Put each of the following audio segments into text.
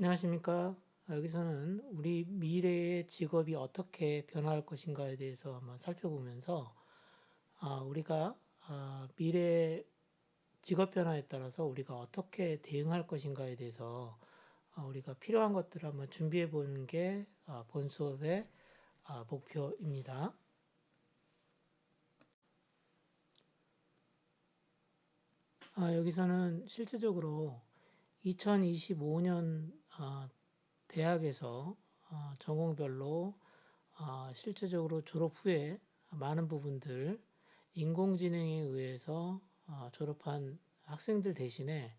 안녕하십니까. 여기서는 우리 미래의 직업이 어떻게 변화할 것인가에 대해서 한번 살펴보면서, 우리가 미래의 직업 변화에 따라서 우리가 어떻게 대응할 것인가에 대해서 우리가 필요한 것들을 한번 준비해 보는 게 본 수업의 목표입니다. 여기서는 실제적으로 2025년 대학에서 전공별로 실제적으로 졸업 후에 많은 부분들 인공지능에 의해서 졸업한 학생들 대신에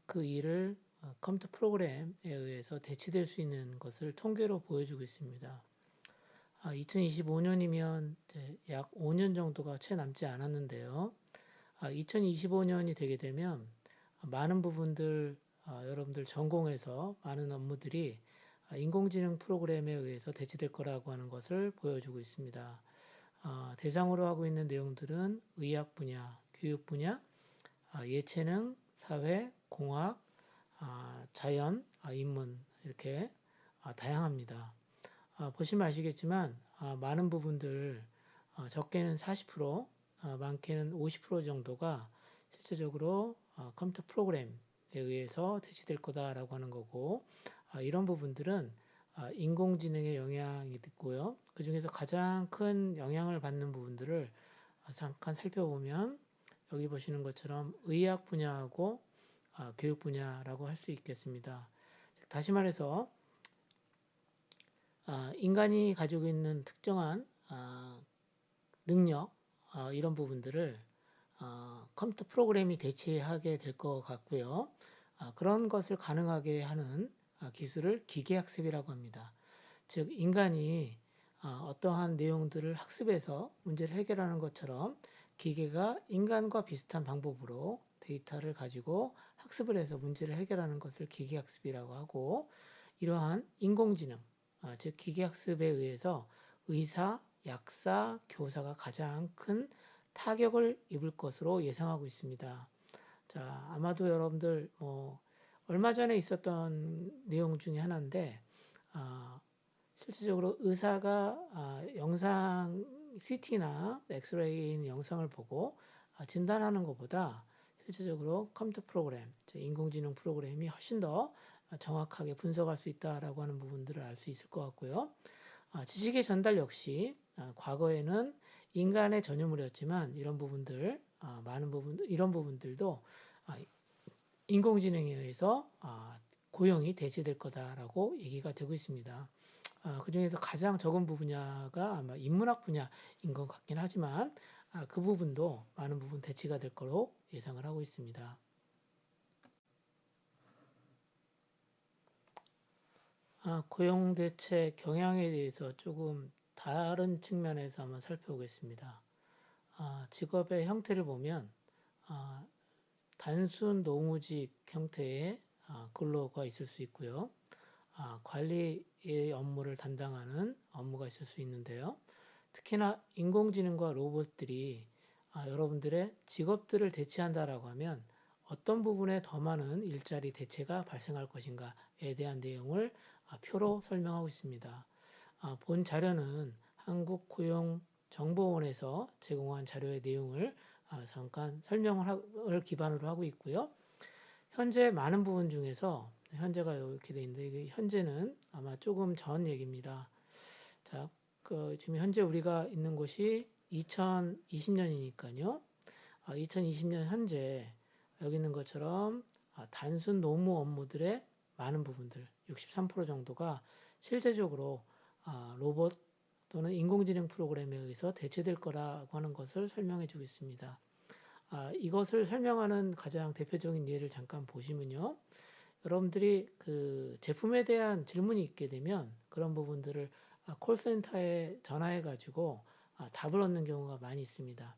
그 일을 컴퓨터 프로그램에 의해서 대체될 수 있는 것을 통계로 보여주고 있습니다. 2025년이면 약 5년 정도가 채 남지 않았는데요. 2025년이 되게 되면 많은 부분들 여러분들 전공에서 많은 업무들이 인공지능 프로그램에 의해서 대체될 거라고 하는 것을 보여주고 있습니다. 대상으로 하고 있는 내용들은 의학 분야, 교육 분야, 예체능, 사회, 공학, 자연, 인문 이렇게 다양합니다. 보시면 아시겠지만 많은 부분들 적게는 40%, 많게는 50% 정도가 실제적으로 컴퓨터 프로그램에 의해서 대체될 거다라고 하는 거고, 이런 부분들은 인공지능의 영향이 있고요. 그 중에서 가장 큰 영향을 받는 부분들을 잠깐 살펴보면 여기 보시는 것처럼 의학 분야하고 교육 분야라고 할 수 있겠습니다. 다시 말해서 인간이 가지고 있는 특정한 능력 이런 부분들을 컴퓨터 프로그램이 대체하게 될 것 같고요. 그런 것을 가능하게 하는 기술을 기계학습이라고 합니다. 즉 인간이 어떠한 내용들을 학습해서 문제를 해결하는 것처럼 기계가 인간과 비슷한 방법으로 데이터를 가지고 학습을 해서 문제를 해결하는 것을 기계학습이라고 하고, 이러한 인공지능, 즉 기계학습에 의해서 의사, 약사, 교사가 가장 큰 타격을 입을 것으로 예상하고 있습니다. 자, 아마도 여러분들 얼마 전에 있었던 내용 중에 하나인데, 실질적으로 의사가 영상 CT나 엑스레이 영상을 보고 진단하는 것보다 실질적으로 컴퓨터 프로그램, 인공지능 프로그램이 훨씬 더 정확하게 분석할 수 있다라고 하는 부분들을 알 수 있을 것 같고요. 지식의 전달 역시 과거에는 인간의 전유물이었지만 이런 부분들, 많은 부분, 이런 부분들도 인공지능에 의해서 고용이 대체될 거다라고 얘기가 되고 있습니다. 그 중에서 가장 적은 분야가 아마 인문학 분야인 것 같긴 하지만 그 부분도 많은 부분 대체가 될 거로 예상을 하고 있습니다. 고용 대체 경향에 대해서 조금 다른 측면에서 한번 살펴보겠습니다. 직업의 형태를 보면 단순 노무직 형태의 근로가 있을 수 있고요. 관리의 업무를 담당하는 업무가 있을 수 있는데요. 특히나 인공지능과 로봇들이 여러분들의 직업들을 대체한다라고 하면 어떤 부분에 더 많은 일자리 대체가 발생할 것인가에 대한 내용을 표로 설명하고 있습니다. 본 자료는 한국고용정보원에서 제공한 자료의 내용을 잠깐 설명을 기반으로 하고 있고요. 현재 많은 부분 중에서 현재가 이렇게 돼 있는데 이게 현재는 아마 조금 전 얘기입니다. 자, 지금 현재 우리가 있는 곳이 2020년이니까요. 2020년 현재 여기 있는 것처럼 단순 노무 업무들의 많은 부분들, 63% 정도가 실제적으로 로봇 또는 인공지능 프로그램에 의해서 대체될 거라고 하는 것을 설명해 주고 있습니다. 이것을 설명하는 가장 대표적인 예를 잠깐 보시면요. 여러분들이 그 제품에 대한 질문이 있게 되면 그런 부분들을 콜센터에 전화해 가지고 답을 얻는 경우가 많이 있습니다.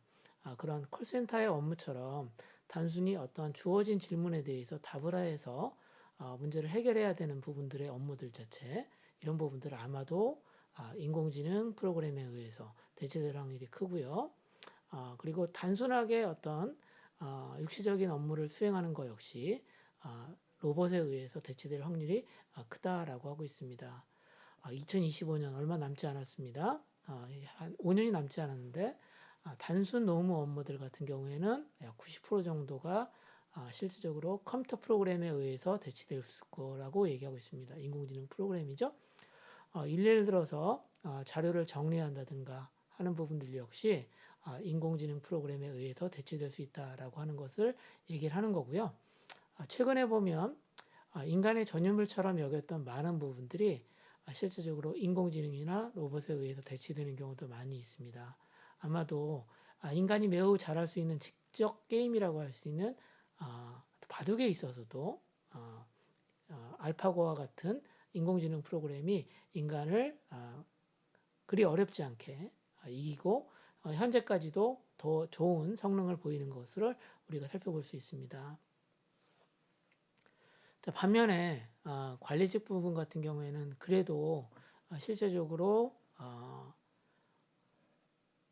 그런 콜센터의 업무처럼 단순히 어떠한 주어진 질문에 대해서 답을 해서 문제를 해결해야 되는 부분들의 업무들 자체, 이런 부분들을 아마도 인공지능 프로그램에 의해서 대체될 확률이 크고요. 그리고 단순하게 어떤 육시적인 업무를 수행하는 것 역시 로봇에 의해서 대체될 확률이 크다라고 하고 있습니다. 2025년 얼마 남지 않았습니다. 한 5년이 남지 않았는데 단순 노무 업무들 같은 경우에는 약 90% 정도가 실질적으로 컴퓨터 프로그램에 의해서 대체될 거라고 얘기하고 있습니다. 인공지능 프로그램이죠. 예를 들어서 자료를 정리한다든가 하는 부분들 역시 인공지능 프로그램에 의해서 대체될 수 있다라고 하는 것을 얘기를 하는 거고요. 최근에 보면 인간의 전유물처럼 여겼던 많은 부분들이 실제적으로 인공지능이나 로봇에 의해서 대체되는 경우도 많이 있습니다. 아마도 인간이 매우 잘할 수 있는 직접 게임이라고 할 수 있는 바둑에 있어서도 알파고와 같은 인공지능 프로그램이 인간을 그리 어렵지 않게 이기고 현재까지도 더 좋은 성능을 보이는 것을 우리가 살펴볼 수 있습니다. 자, 반면에 관리직 부분 같은 경우에는 그래도 실제적으로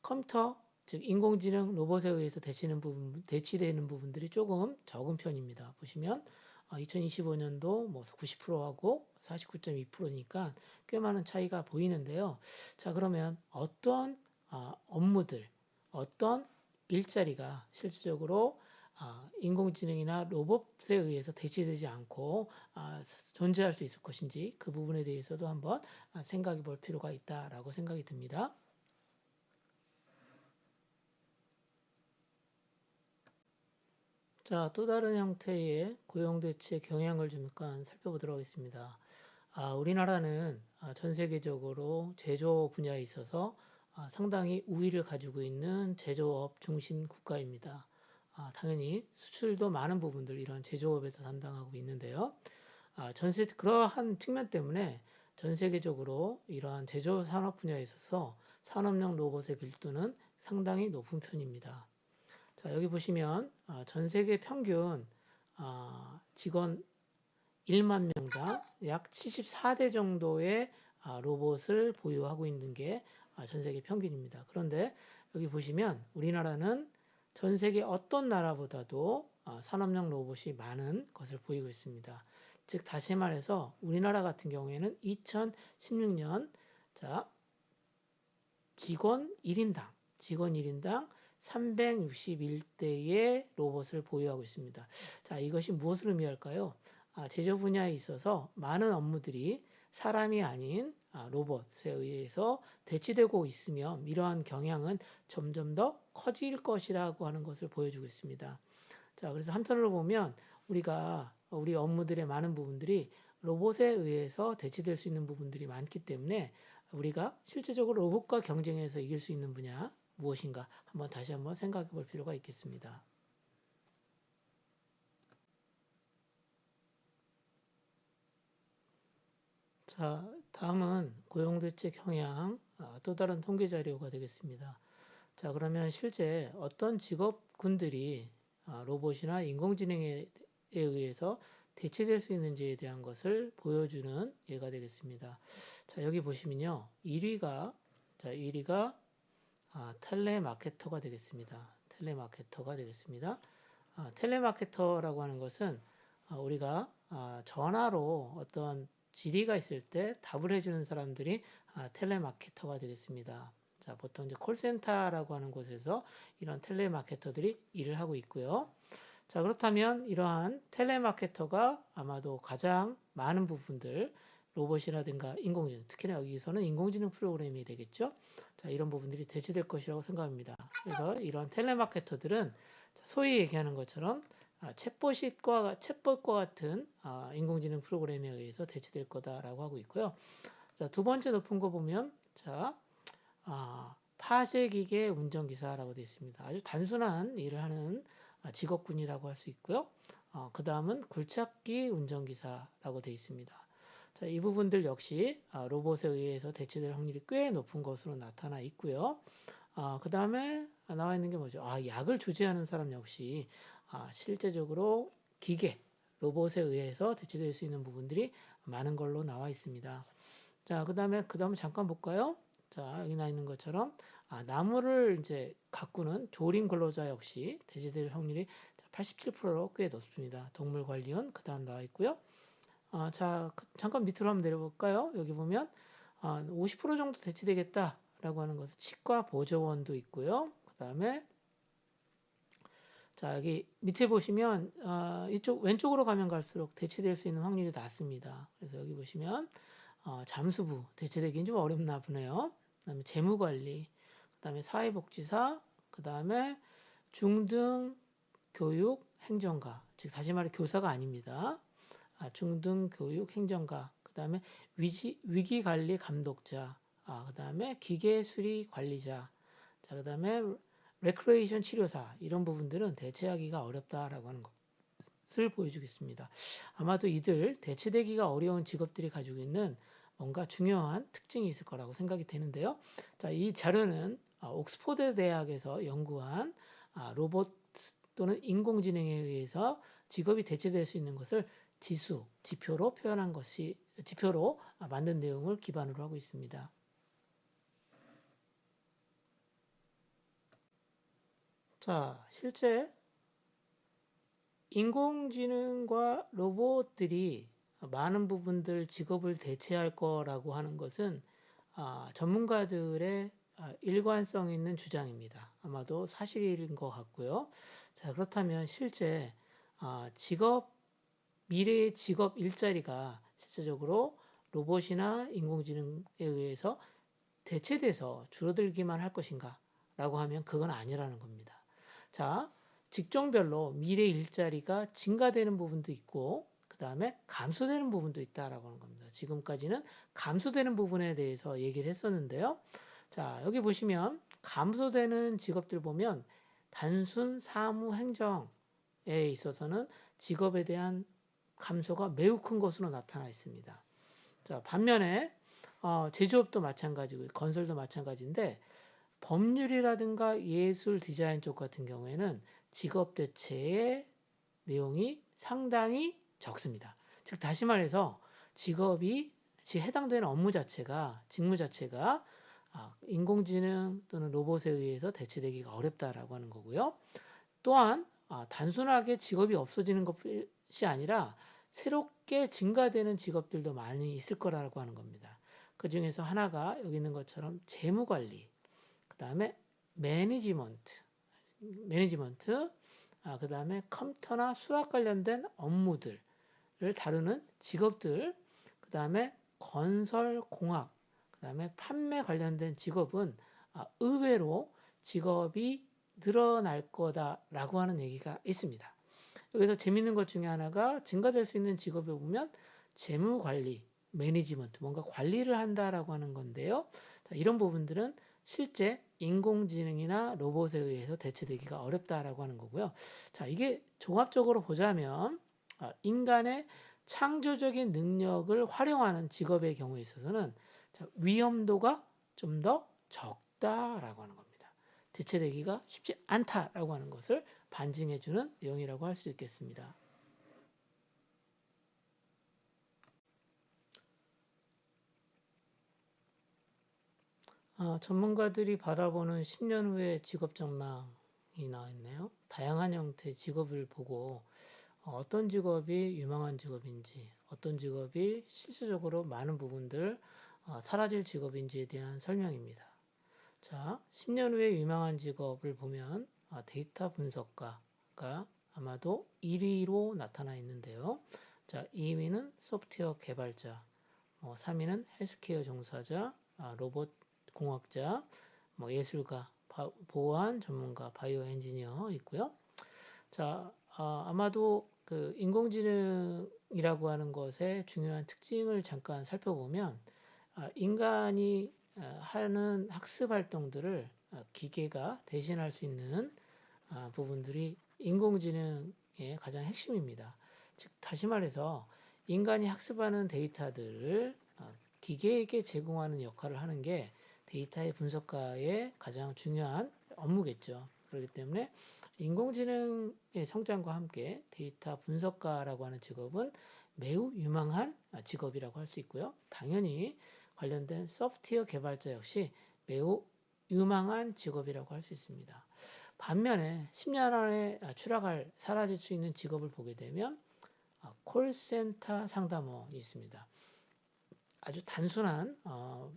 컴퓨터, 즉 인공지능 로봇에 의해서 대치되는 부분들이 조금 적은 편입니다. 보시면 2025년도 뭐 90%하고 49.2%니까 꽤 많은 차이가 보이는데요. 자, 그러면 어떤 업무들, 어떤 일자리가 실질적으로 인공지능이나 로봇에 의해서 대체되지 않고 존재할 수 있을 것인지 그 부분에 대해서도 한번 생각해 볼 필요가 있다라고 생각이 듭니다. 자, 또 다른 형태의 고용대체 경향을 좀 약간 살펴보도록 하겠습니다. 우리나라는 전 세계적으로 제조 분야에 있어서 상당히 우위를 가지고 있는 제조업 중심 국가입니다. 당연히 수출도 많은 부분들 이런 제조업에서 담당하고 있는데요. 그러한 측면 때문에 전 세계적으로 이러한 제조 산업 분야에 있어서 산업용 로봇의 밀도는 상당히 높은 편입니다. 자, 여기 보시면 전 세계 평균 직원 1만 명당 약 74대 정도의 로봇을 보유하고 있는 게 전 세계 평균입니다. 그런데 여기 보시면 우리나라는 전 세계 어떤 나라보다도 산업용 로봇이 많은 것을 보이고 있습니다. 즉 다시 말해서 우리나라 같은 경우에는 2016년 자 직원 1인당 361대의 로봇을 보유하고 있습니다. 자, 이것이 무엇을 의미할까요? 제조 분야에 있어서 많은 업무들이 사람이 아닌 로봇에 의해서 대치되고 있으며 이러한 경향은 점점 더 커질 것이라고 하는 것을 보여주고 있습니다. 자, 그래서 한편으로 보면 우리 업무들의 많은 부분들이 로봇에 의해서 대체될 수 있는 부분들이 많기 때문에 우리가 실제적으로 로봇과 경쟁해서 이길 수 있는 분야 무엇인가 다시 한번 생각해 볼 필요가 있겠습니다. 자, 다음은 고용대책 경향 또 다른 통계 자료가 되겠습니다. 자, 그러면 실제 어떤 직업군들이 로봇이나 인공지능에 의해서 대체될 수 있는지에 대한 것을 보여주는 예가 되겠습니다. 자, 여기 보시면요. 1위가 텔레마케터가 되겠습니다. 텔레마케터가 되겠습니다. 텔레마케터라고 하는 것은 우리가 전화로 어떤 질의가 있을 때 답을 해주는 사람들이 텔레마케터가 되겠습니다. 자, 보통 이제 콜센터라고 하는 곳에서 이런 텔레마케터들이 일을 하고 있고요. 자, 그렇다면 이러한 텔레마케터가 아마도 가장 많은 부분들 로봇이라든가 인공지능, 특히나 여기서는 인공지능 프로그램이 되겠죠. 자, 이런 부분들이 대체될 것이라고 생각합니다. 그래서 이러한 텔레마케터들은 소위 얘기하는 것처럼 챗봇과 같은 인공지능 프로그램에 의해서 대체될 거다라고 하고 있고요. 자, 두 번째 높은 거 보면 파쇄기계 운전기사라고 되어 있습니다. 아주 단순한 일을 하는 직업군이라고 할 수 있고요. 그 다음은 굴착기 운전기사라고 되어 있습니다. 자, 이 부분들 역시 로봇에 의해서 대체될 확률이 꽤 높은 것으로 나타나 있고요. 그 다음에 나와 있는 게 뭐죠? 약을 주재하는 사람 역시 실제적으로 로봇에 의해서 대체될 수 있는 부분들이 많은 걸로 나와 있습니다. 자, 그 다음에 잠깐 볼까요? 자, 여기 나 있는 것처럼 나무를 이제 가꾸는 조림 근로자 역시 대체될 확률이 87%로 꽤 높습니다. 동물관리원 그 다음 나와 있고요. 자, 잠깐 밑으로 한번 내려볼까요? 여기 보면 50% 정도 대체되겠다라고 하는 것은 치과 보조원도 있고요. 그 다음에 자, 여기 밑에 보시면 이쪽 왼쪽으로 가면 갈수록 대체될 수 있는 확률이 낮습니다. 그래서 여기 보시면 잠수부 대체되기는 좀 어렵나 보네요. 그다음에 재무관리, 그다음에 사회복지사, 그다음에 중등 교육 행정가, 즉 다시 말해 교사가 아닙니다. 중등 교육 행정가, 그다음에 위기 관리 감독자, 그다음에 기계 수리 관리자, 자 그다음에 레크레이션 치료사 이런 부분들은 대체하기가 어렵다라고 하는 것을 보여주겠습니다. 아마도 이들 대체되기가 어려운 직업들이 가지고 있는 뭔가 중요한 특징이 있을 거라고 생각이 되는데요. 자, 이 자료는 옥스퍼드 대학에서 연구한 로봇 또는 인공지능에 의해서 직업이 대체될 수 있는 것을 지표로 표현한 것이 지표로 만든 내용을 기반으로 하고 있습니다. 자, 실제 인공지능과 로봇들이 많은 부분들 직업을 대체할 거라고 하는 것은 전문가들의 일관성 있는 주장입니다. 아마도 사실인 것 같고요. 자, 그렇다면 실제 미래의 직업 일자리가 실제적으로 로봇이나 인공지능에 의해서 대체돼서 줄어들기만 할 것인가? 라고 하면 그건 아니라는 겁니다. 자, 직종별로 미래 일자리가 증가되는 부분도 있고, 그 다음에 감소되는 부분도 있다라고 하는 겁니다. 지금까지는 감소되는 부분에 대해서 얘기를 했었는데요. 자, 여기 보시면 감소되는 직업들 보면 단순 사무 행정에 있어서는 직업에 대한 감소가 매우 큰 것으로 나타나 있습니다. 자, 반면에 제조업도 마찬가지고 건설도 마찬가지인데 법률이라든가 예술 디자인 쪽 같은 경우에는 직업 대체의 내용이 상당히 적습니다. 즉 다시 말해서 직업이 해당되는 업무 자체가 직무 자체가 인공지능 또는 로봇에 의해서 대체되기가 어렵다라고 하는 거고요. 또한 단순하게 직업이 없어지는 것이 아니라 새롭게 증가되는 직업들도 많이 있을 거라고 하는 겁니다. 그 중에서 하나가 여기 있는 것처럼 재무관리, 그 다음에 매니지먼트, 그 다음에 컴퓨터나 수학 관련된 업무들을 다루는 직업들, 그 다음에 건설, 공학, 그 다음에 판매 관련된 직업은 의외로 직업이 늘어날 거다라고 하는 얘기가 있습니다. 여기서 재밌는 것 중에 하나가 증가될 수 있는 직업에 보면 재무관리, 매니지먼트, 뭔가 관리를 한다라고 하는 건데요. 자, 이런 부분들은 실제 인공지능이나 로봇에 의해서 대체되기가 어렵다라고 하는 거고요. 자, 이게 종합적으로 보자면 인간의 창조적인 능력을 활용하는 직업의 경우에 있어서는 위험도가 좀 더 적다라고 하는 겁니다. 대체되기가 쉽지 않다라고 하는 것을 반증해주는 내용이라고 할 수 있겠습니다. 전문가들이 바라보는 10년 후의 직업 전망이 나와 있네요. 다양한 형태의 직업을 보고 어떤 직업이 유망한 직업인지, 어떤 직업이 실질적으로 많은 부분들 사라질 직업인지에 대한 설명입니다. 자, 10년 후에 유망한 직업을 보면 데이터 분석가가 아마도 1위로 나타나 있는데요. 자, 2위는 소프트웨어 개발자, 3위는 헬스케어 종사자, 로봇 공학자, 예술가, 보안 전문가, 바이오 엔지니어 있고요. 자, 아마도 그 인공지능이라고 하는 것의 중요한 특징을 잠깐 살펴보면 인간이 하는 학습 활동들을 기계가 대신할 수 있는 부분들이 인공지능의 가장 핵심입니다. 즉 다시 말해서 인간이 학습하는 데이터들을 기계에게 제공하는 역할을 하는 게 데이터의 분석가의 가장 중요한 업무겠죠. 그렇기 때문에 인공지능의 성장과 함께 데이터 분석가라고 하는 직업은 매우 유망한 직업이라고 할 수 있고요. 당연히 관련된 소프트웨어 개발자 역시 매우 유망한 직업이라고 할 수 있습니다. 반면에 10년 안에 추락할 사라질 수 있는 직업을 보게 되면 콜센터 상담원이 있습니다. 아주 단순한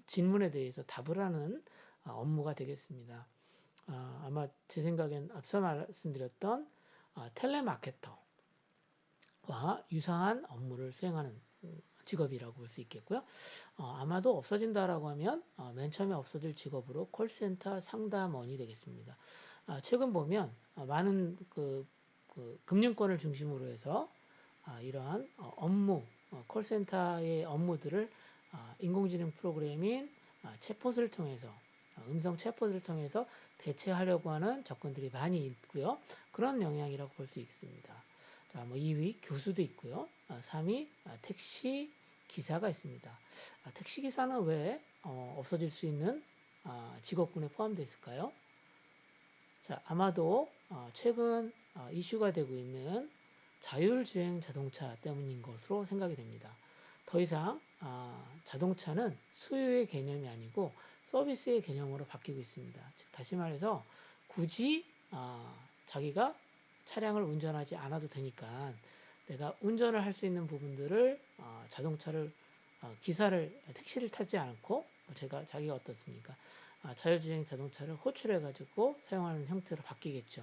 질문에 대해서 답을 하는 업무가 되겠습니다. 아마 제 생각엔 앞서 말씀드렸던 텔레마케터와 유사한 업무를 수행하는 직업이라고 볼 수 있겠고요. 아마도 없어진다라고 하면 맨 처음에 없어질 직업으로 콜센터 상담원이 되겠습니다. 최근 보면 많은 그 금융권을 중심으로 해서 이러한 업무, 콜센터의 업무들을 인공지능 프로그램인 챗봇을 통해서 음성 챗봇을 통해서 대체하려고 하는 접근들이 많이 있고요. 그런 영향이라고 볼 수 있습니다. 자, 뭐 2위 교수도 있고요. 3위 택시 기사가 있습니다. 택시 기사는 왜 없어질 수 있는 직업군에 포함되어 있을까요? 자, 아마도 최근 이슈가 되고 있는 자율주행 자동차 때문인 것으로 생각이 됩니다. 더 이상 자동차는 수요의 개념이 아니고 서비스의 개념으로 바뀌고 있습니다. 즉 다시 말해서 굳이 자기가 차량을 운전하지 않아도 되니까 내가 운전을 할 수 있는 부분들을 자동차를 기사를 택시를 타지 않고 자기가 어떻습니까? 자율주행 자동차를 호출해 가지고 사용하는 형태로 바뀌겠죠.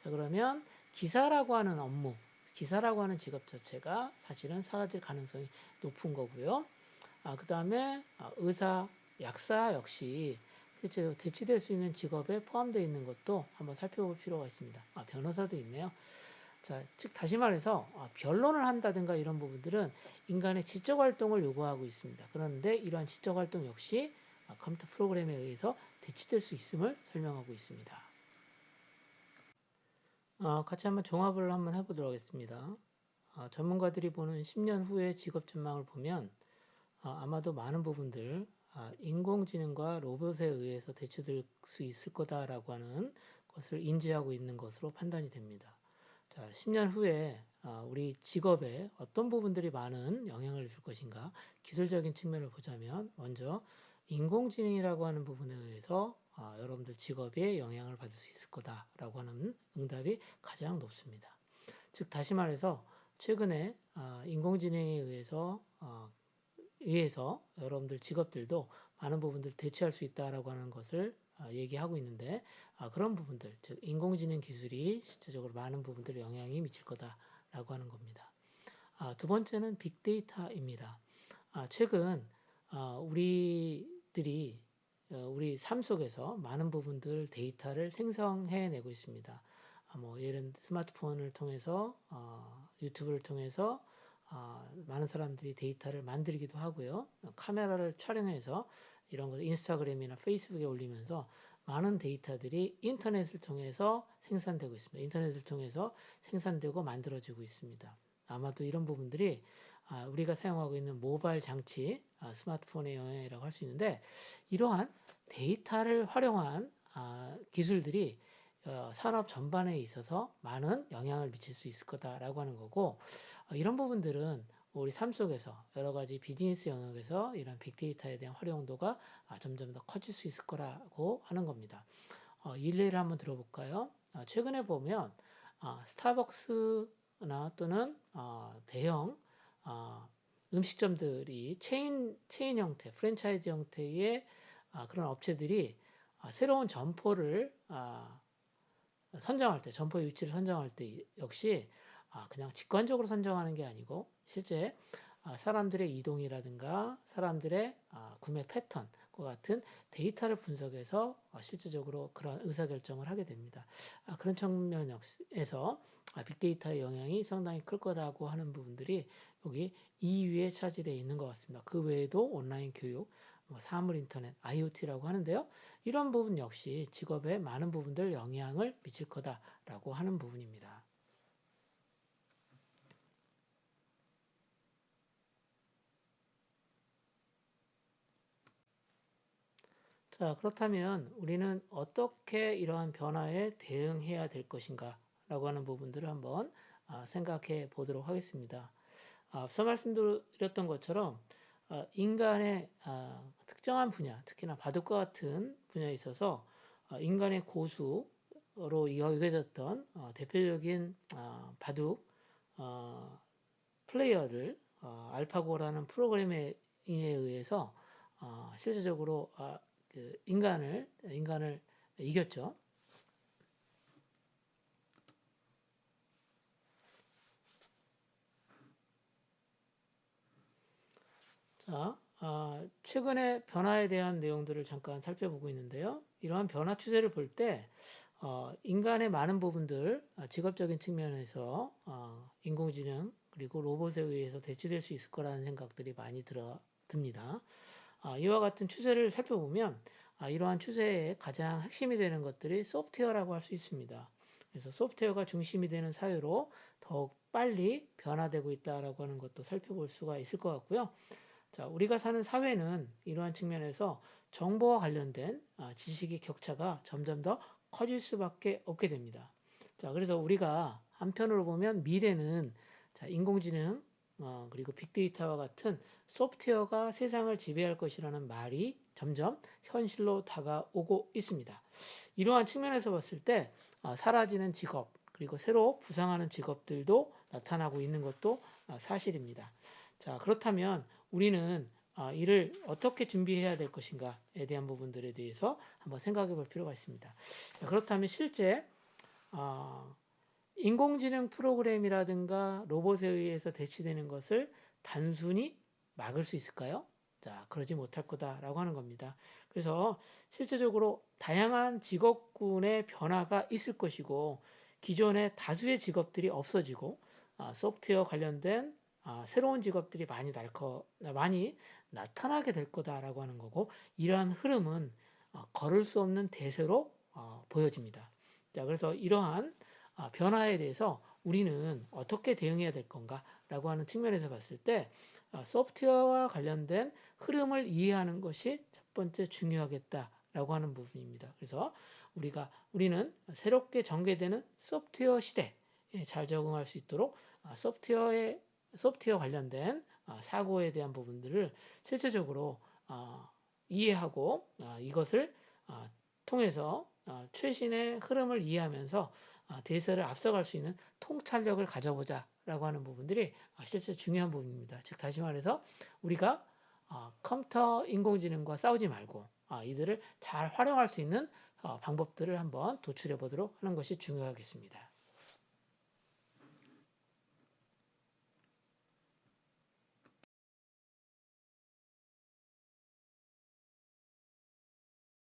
자, 그러면 기사라고 하는 업무, 기사라고 하는 직업 자체가 사실은 사라질 가능성이 높은 거고요. 그 다음에 의사, 약사 역시 실제로 대체될 수 있는 직업에 포함되어 있는 것도 한번 살펴볼 필요가 있습니다. 변호사도 있네요. 자, 즉 다시 말해서 변론을 한다든가 이런 부분들은 인간의 지적 활동을 요구하고 있습니다. 그런데 이러한 지적 활동 역시 컴퓨터 프로그램에 의해서 대체될 수 있음을 설명하고 있습니다. 같이 한번 종합을 한번 해보도록 하겠습니다. 전문가들이 보는 10년 후의 직업 전망을 보면 아마도 많은 부분들 인공지능과 로봇에 의해서 대체될 수 있을 거다라고 하는 것을 인지하고 있는 것으로 판단이 됩니다. 자, 10년 후에 우리 직업에 어떤 부분들이 많은 영향을 줄 것인가? 기술적인 측면을 보자면 먼저 인공지능이라고 하는 부분에 의해서 여러분들 직업에 영향을 받을 수 있을 거다라고 하는 응답이 가장 높습니다. 즉 다시 말해서 최근에 인공지능에 의해서 여러분들 직업들도 많은 부분들 대체할 수 있다라고 하는 것을 얘기하고 있는데 그런 부분들, 즉 인공지능 기술이 실제적으로 많은 부분들에 영향이 미칠 거다라고 하는 겁니다. 두 번째는 빅데이터입니다. 최근 우리들이 우리 삶 속에서 많은 부분들 데이터를 생성해내고 있습니다. 뭐 예를 스마트폰을 통해서 유튜브를 통해서 많은 사람들이 데이터를 만들기도 하고요. 카메라를 촬영해서 이런 거 인스타그램이나 페이스북에 올리면서 많은 데이터들이 인터넷을 통해서 생산되고 있습니다. 인터넷을 통해서 생산되고 만들어지고 있습니다. 아마도 이런 부분들이 우리가 사용하고 있는 모바일 장치, 스마트폰의 영향이라고 할 수 있는데 이러한 데이터를 활용한 기술들이 산업 전반에 있어서 많은 영향을 미칠 수 있을 거다라고 하는 거고 이런 부분들은 우리 삶 속에서 여러 가지 비즈니스 영역에서 이런 빅데이터에 대한 활용도가 점점 더 커질 수 있을 거라고 하는 겁니다. 일례를 한번 들어볼까요? 최근에 보면 스타벅스나 또는 대형 음식점들이 체인 형태, 프랜차이즈 형태의 그런 업체들이 새로운 점포를 선정할 때, 점포 위치를 선정할 때 역시 그냥 직관적으로 선정하는 게 아니고 실제 사람들의 이동이라든가 사람들의 구매 패턴과 같은 데이터를 분석해서 실제적으로 그런 의사결정을 하게 됩니다. 그런 측면에서 빅데이터의 영향이 상당히 클 거라고 하는 부분들이 여기 2위에 차지되어 있는 것 같습니다. 그 외에도 온라인 교육, 사물 인터넷, IoT라고 하는데요. 이런 부분 역시 직업에 많은 부분들 영향을 미칠 거다라고 하는 부분입니다. 자, 그렇다면 우리는 어떻게 이러한 변화에 대응해야 될 것인가 라고 하는 부분들을 한번 생각해 보도록 하겠습니다. 앞서 말씀드렸던 것처럼 인간의 특정한 분야, 특히나 바둑과 같은 분야에 있어서 인간의 고수, 여겨졌던 대표적인 바둑 플레이어를 알파고라는 프로그래밍에 의해서 실제적으로 그 인간을 이겼죠. 자, 최근의 변화에 대한 내용들을 잠깐 살펴보고 있는데요. 이러한 변화 추세를 볼 때 인간의 많은 부분들, 직업적인 측면에서 인공지능 그리고 로봇에 의해서 대체될 수 있을 거라는 생각들이 많이 듭니다. 이와 같은 추세를 살펴보면 이러한 추세의 가장 핵심이 되는 것들이 소프트웨어라고 할 수 있습니다. 그래서 소프트웨어가 중심이 되는 사회로 더욱 빨리 변화되고 있다라고 하는 것도 살펴볼 수가 있을 것 같고요. 자, 우리가 사는 사회는 이러한 측면에서 정보와 관련된 지식의 격차가 점점 더 커질 수밖에 없게 됩니다. 자, 그래서 우리가 한편으로 보면 미래는 자, 인공지능 그리고 빅데이터와 같은 소프트웨어가 세상을 지배할 것이라는 말이 점점 현실로 다가오고 있습니다. 이러한 측면에서 봤을 때 사라지는 직업 그리고 새로 부상하는 직업들도 나타나고 있는 것도 사실입니다. 자, 그렇다면 우리는 이를 어떻게 준비해야 될 것인가에 대한 부분들에 대해서 한번 생각해 볼 필요가 있습니다. 자, 그렇다면 실제 인공지능 프로그램이라든가 로봇에 의해서 대치되는 것을 단순히 막을 수 있을까요? 자, 그러지 못할 거다라고 하는 겁니다. 그래서 실제적으로 다양한 직업군의 변화가 있을 것이고 기존의 다수의 직업들이 없어지고 소프트웨어 관련된 새로운 직업들이 많이 나타나게 될 거다라고 하는 거고 이러한 흐름은 걸을 수 없는 대세로 보여집니다. 자, 그래서 이러한 변화에 대해서 우리는 어떻게 대응해야 될 건가라고 하는 측면에서 봤을 때 소프트웨어와 관련된 흐름을 이해하는 것이 첫 번째 중요하겠다라고 하는 부분입니다. 그래서 우리는 새롭게 전개되는 소프트웨어 시대에 잘 적응할 수 있도록 소프트웨어 관련된 사고에 대한 부분들을 실제적으로 이해하고 이것을 통해서 최신의 흐름을 이해하면서 대세를 앞서갈 수 있는 통찰력을 가져보자라고 하는 부분들이 실제 중요한 부분입니다. 즉 다시 말해서 우리가 컴퓨터 인공지능과 싸우지 말고 이들을 잘 활용할 수 있는 방법들을 한번 도출해 보도록 하는 것이 중요하겠습니다.